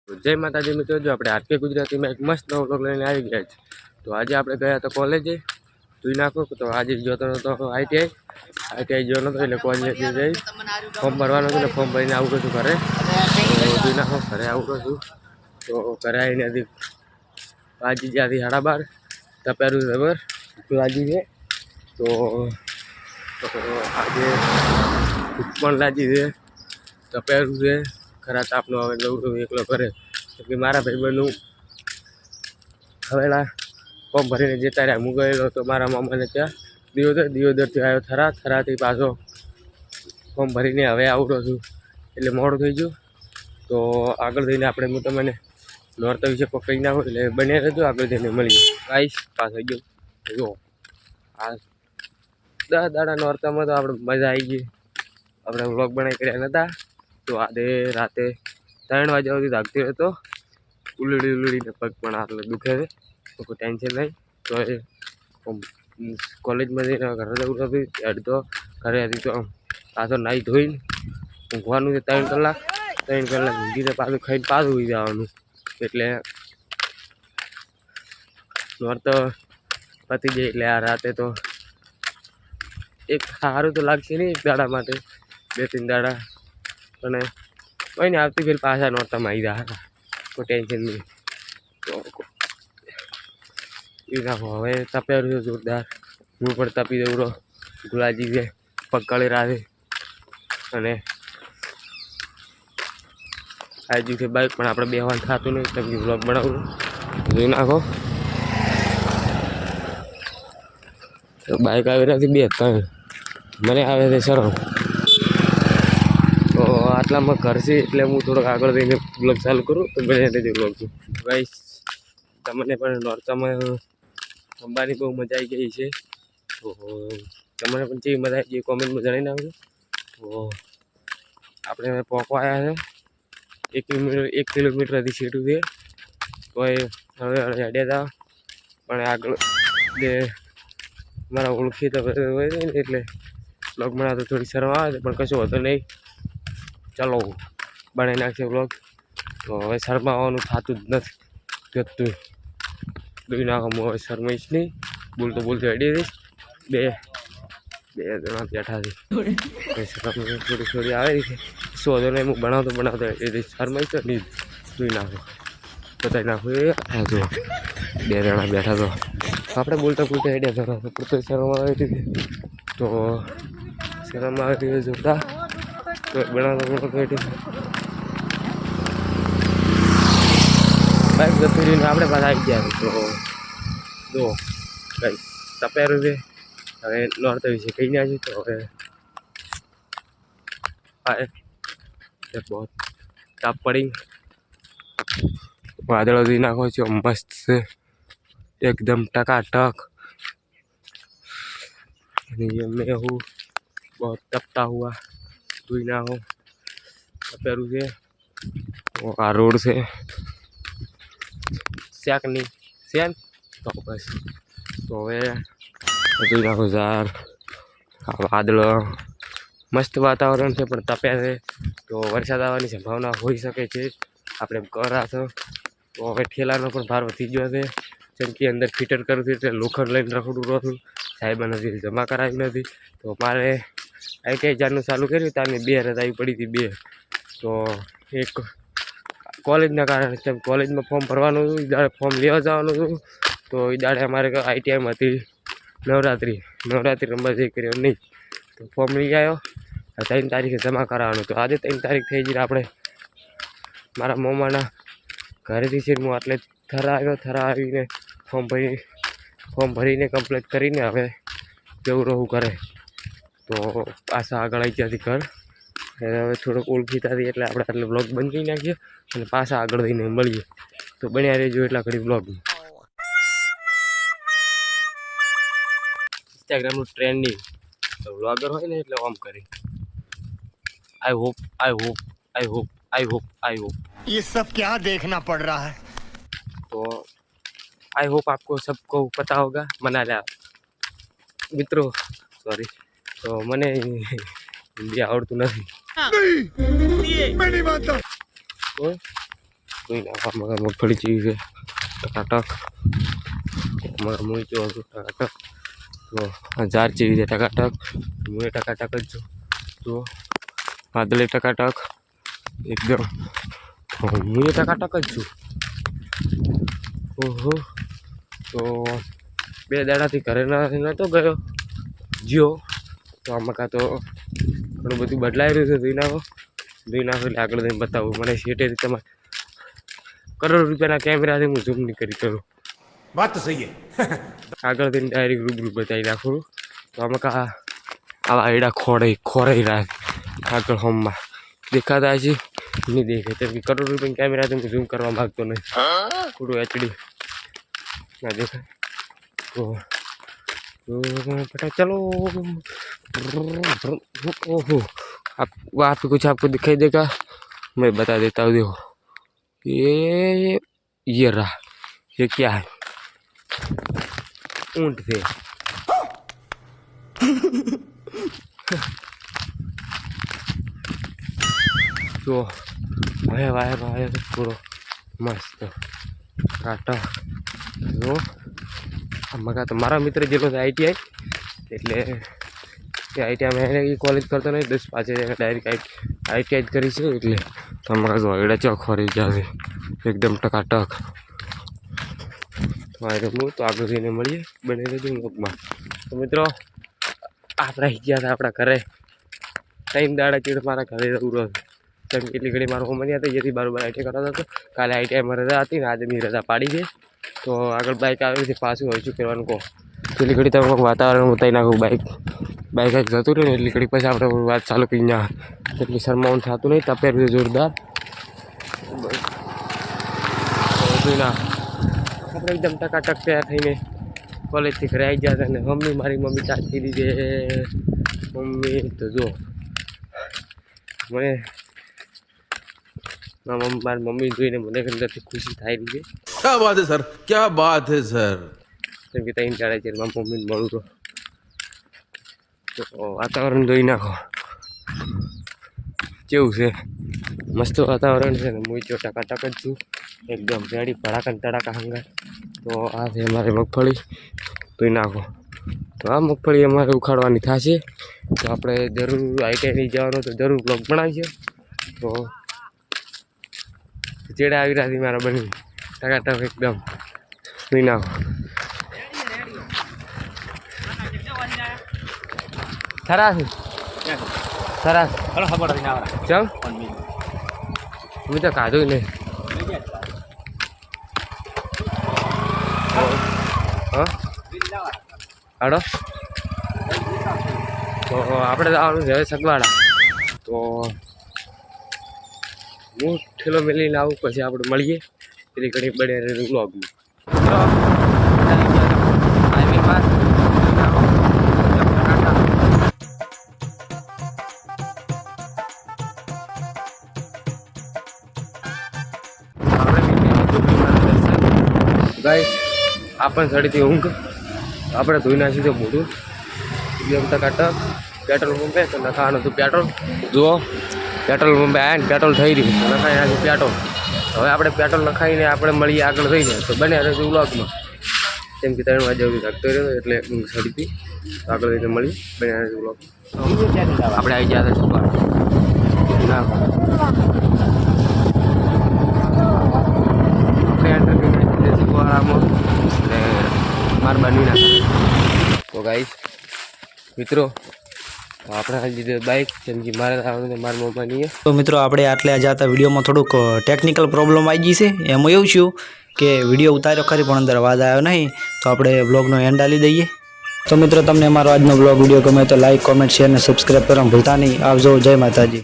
જય માતાજી મિત્રો, જો આપણે આરકે ગુજરાતીમાં એક મસ્ત નવો વ્લોગ લઈને આવી ગયા છે. તો આજે આપણે ગયા તો કોલેજે જોઈ નાખો. તો આજે જોતો હતો આઈટીઆઈ જોવાનો હતો એટલે કોલેજે જઈ ફોર્મ ભરવાનું હતું ને ફોર્મ ભરીને આવું છું ઘરે. તો જોઈ નાખો ઘરે આવું છું. તો ઘરે આવીને હજી વાજી જ્યાંથી 12:30 તપેરું જબર લાગી છે. તો આજે ભૂખ પણ લાગી છે, તપેરું છે ખરા તાપનો. હવે જવું એકલો ઘરે કે મારા ભાઈબંધનું હવેલા ફોર્મ ભરીને જતા રહ્યા. હું ગયેલો તો મારા મામાને ત્યાં દિયોદરથી આવ્યો થરાથી પાછો ફોર્મ ભરીને હવે આવતો છું એટલે મોડું થઈ ગયું. તો આગળ જઈને આપણે હું તમને નોરતા વિશે કહી નાખો એટલે બને રહેજો, આગળ જઈને મળી ગાઈશ. પાછો ગયો જો આ 10 દાડા નોરતામાં તો આપણે મજા આવી ગઈ. આપણે વ્લોગ બનાવી કર્યા નહોતા. તો આજે રાતે 3 વાગ્યા સુધી જાગતી હતો. ઉલડીને પગ પણ આટલે દુખે છે. તો કોઈ ટેન્શન નહીં. તો એ કોલેજમાં જઈને ઘરે જવું હતું અડધો ઘરે હતી. તો પાછો નાહી ધોઈને ઊંઘવાનું છે 3 કલાક ઊંઘી તો પાછું ખાઈને પાછું ઉઈ જવાનું. એટલે નોરતો પતી જાય એટલે આ રાતે તો એક સારું તો લાગશે નહીં એક દાડા માટે, 2-3 દાડા. અને કોઈ નહીં, આવતી ફેર પાછા નોરતામાં આવી રહ્યા, કોઈ ટેન્શન નહીં. તો એ નાખો હવે તપ્યા છે જોરદાર. હું પણ તપી દઉં રહો. ગુલાજી છે પકડી રાખે અને આજુ છે બાઇક પણ આપણે બેવાનું થતું નહીં. તમે વ્લોગ બનાવું જોઈ નાખો. તો બાઇક આવી નથી 2-3 મને આવે છે સરળ. તો આટલામાં ઘર છે એટલે હું થોડોક આગળ જઈને બ્લોગ ચાલુ કરું. તો બને રહેજો બ્લોગ ગાઈસ. તમને પણ નોરતામાં અંબાની બહુ મજા આવી ગઈ છે. તો તમને પણ જેવી મજા આવી ગઈ કોમેન્ટમાં જણાવી નાખજો. તો આપણે પહોંચવા આવ્યા છે 1 કિલોમીટરથી સીટું છે. તો એ હવે અડ્યા હતા પણ આગળ જે મારા ઓળખી તો હોય ને એટલે બ્લોગ બનાવતો થોડી શરમ આવે છે, પણ કશું હોતો નહીં. ચાલો બનાવી નાખશે બ્લોગ. તો હવે શરમાવાનું થતું જ નથી. જતું જોઈ નાખો. હું હવે શરમાઈશ નહીં, બોલતો અડી દઈશ. બે જણા બેઠા છે, થોડી આવે છે. શું વધુ નહીં, હું બનાવતો અડી દઈશ. શરમાઈશ તો નહીં. જોઈ નાખો બતાવી નાખો. એ જો 2 જણા બેઠા તો આપણે બોલતા અડ્યા જરા તો શરમ આવી હતી. તો શરમ આવી હતી જોતા તો બનાવતો બાઇક જતું રહીને આપણે પાછા આવી ગયા. તો જો કંઈ તપેરું છે હવે નોરતા વિશે કહી નાખી. તો હવે બહુ તાપ પડી વાદળો જોઈ નાખો છો મસ્ત છે एकदम टकाटक. मैं हूँ बहुत तपता हुआ धुई ना हो तपेरू से. आ रोड से शेक नहीं शेन तो बस. तो હવે ધુઈ નાખો યાર. વાદળ મસ્ત વાતાવરણ છે પણ તપ્યા છે. તો વરસાદ આવવાની સંભાવના હોઈ શકે છે. આપણે કરા છો તો હવે ઠેલાનો પણ ભાર વધી ગયો છે. જેમ કે અંદર ફિટર કરું છું એટલે લોખંડ લઈને રખડું રહું છું. સાહેબ નથી જમા કરાવી નથી. તો મારે આઈટીઆઈ જારનું ચાલુ કર્યું ત્યારની 2 રદ આવી પડી હતી 2. તો એક કોલેજના કારણે તેમ કોલેજમાં ફોર્મ ભરવાનું હતું. એ દાડે ફોર્મ લેવા જવાનું હતું. તો એ દાડે અમારે આઈટીઆઈમાં હતી નવરાત્રિ રમવા જઈ કર્યો નહીં. તો ફોર્મ લઈ આવ્યો. 3 તારીખે જમા કરાવવાનું. તો આજે 3 તારીખ થઈ ગઈ. આપણે મારા મામાના ઘરેથી છે હું આટલે થરા આવીને ફોર્મ ભરીને કમ્પ્લીટ કરીને હવે જવું રહું ઘરે. તો પાછા આગળ આવી ગયા ઘર. હવે થોડોક ઓળખીતા હતી એટલે આપણે આટલે બ્લોગ બંધ કરી નાખીએ અને પાછા આગળ જઈને મળીએ. તો બન્યા રહેજો એટલા ઘડી બ્લોગ. ઇન્સ્ટાગ્રામનું ટ્રેન્ડિંગ તો બ્લોગર હોય ને એટલે આમ કરી आई होप ये सब क्या देखना पड़ रहा है. तो आई होप आपको सबको पता होगा. मनाल्या मित्रों सॉरी. तो મને હિન્દી આવડતું નથી. કોઈ નાખવા મગફળી જેવી છે ટકાટક અમારા મૂળ જેવો છું ટકાટક તો આ ઝાર જેવી છે ટકાટક મૂળે ટકાટક જ છું તો વાદળે ટકાટક એકદમ મૂળે ટકાટક જ છું ઓહો તો 2 દાડાથી ઘરે નહોતો ગયો જ્યો તો આમાં કાં તો ઘણું બધું બદલાઈ રહ્યું છે ધોઈ નાખો એટલે આગળ જઈને બતાવું મને શેઠે તમારે કરોડ રૂપિયાના કેમેરાથી હું ઝૂમ નહીં કરી કરું बात तो सही है આગળ જઈને ડાયરેક્ટ રૂબરૂ બતાવી નાખું તો આમાં કા આવા એડા ખોરાઈ રહ્યા આગળ હોમમાં દેખાતા છે નહીં દેખાય કેમ કે કરોડ રૂપિયાના કેમેરાથી હું ઝૂમ કરવા માગતો નહીં થોડું HD ના દેખાય तो बेटा चलो ओहो आप वहाँ पे कुछ आपको दिखाई देगा मैं बता देता हूँ देखो ये रहा ये क्या है ऊँट थे तो वाह वाह वाह पूरो मस्त काटा तो આમાં તો મારા મિત્ર જેટલો છે ITI એટલે એ ITI મેં એ કોલેજ કરતો નહીં 10 પાછે ડાયરેક્ટ ITI જ કરી છે એટલે આમાં તો એડા ચોક ફરી જશે એકદમ ટકાટક મારે હું તો આગળ જઈને મળીએ બને રહેજો બ્લોગમાં તો મિત્રો આપણે આવી ગયા હતા આપણા ઘરે 3 દાડા ચીડ મારા ઘરે રહું રહ્યો કેમ કે એટલી ઘડી મારો હોમની હતી જેથી બરાબર ITI કરાવતો હતો કાલે ITI માં રજા હતી ને આજે ની રજા પાડી છે તો આગળ બાઇક આવી છે પાછું હોય શું કરવાનું કહો એટલી ઘડી તમે વાતાવરણ ઉતારી નાખું બાઇક જતું રહે ને એટલી ઘડી પછી આપણે વાત ચાલુ કરી ના એટલી શરમાઉન થતું નહીં તપેર જોરદાર ના આપણે એકદમ ટકાટક તૈયાર થઈને કોલેજથી ઘરે આવી ગયા હતા ને મારી મમ્મી ચાચી દીધે મમ્મી તો જો મને મારી મમ્મી જોઈને મને અંદરથી ખુશી થાય રહી છે क्या बात है सर, क्या बात है सर। કેમ કે 3 દાડા છે મારી મમ્મીને મળું તો વાતાવરણ જોઈ નાખો કેવું છે મસ્ત વાતાવરણ છે ને હું જો ટકાટક જ છું એકદમ રેડી ભડાકા તડાકા હંગા તો આ છે અમારે મગફળી જોઈ નાખો તો આ મગફળી અમારે ઉખાડવાની થશે તો આપણે જરૂર ITI નહીં જવાનું તો જરૂર બ્લોગ બનાવીએ તો ચેડા આવી રહ્યા મારા બની ટકાટક એકદમ જોઈ નાખો સરસ ચમ હું તો ખાધું નહીં હા હાડો તો આપણે જવાનું છે હવે સગવાડા તો હું ઠેલો મેલીને આવું પછી આપણે મળીએ પેલી ઘણી બને બ્લોગમાં હાઈવેમાં ગાઈસ આપણને સડીથી ઊંઘ આપણે ધોઈ નાખી તો મોઢું એકદમ ટકાટક પેટ્રોલ પંપે તો નખાવાનું હતું પેટ્રોલ જુઓ પેટ્રોલ પંપે આવ્યા ને પેટ્રોલ થઈ રહ્યું નખાઈ નાખ્યું પેટ્રોલ હવે આપણે પેટ્રોલ નખાઈને આપણે મળીએ આગળ થઈને તો બને રહેતું વ્લોગમાં કેમ કે 3 વાગે સુધી લાગતો રહ્યો એટલે ઊંઘ સડીથી આગળ થઈને મળીએ બને રહેતું વ્લોગ આપણે આવી ગયા હતા સવાર ના આપણે માર બની નાખે તો ગાઈસ મિત્રો આપણે આ લીધે બાઇક જેમ કે મારે આવવાનું મારા મમ્માની તો મિત્રો આપણે આટલે જતા વિડીયોમાં થોડુંક ટેકનિકલ પ્રોબ્લેમ આવી ગઈ છે એમાં એવું છું કે વિડીયો ઉતાર્યો ખરી પણ અંદર અવાજ આવ્યો નહીં તો આપણે બ્લોગનો એન્ડ આલી દઈએ તો મિત્રો તમને અમારો આજનો બ્લોગ વિડીયો ગમે તો લાઈક કોમેન્ટ શેર અને સબસ્ક્રાઈબ કરવાનું ભૂલતા નહીં આવજો જય માતાજી।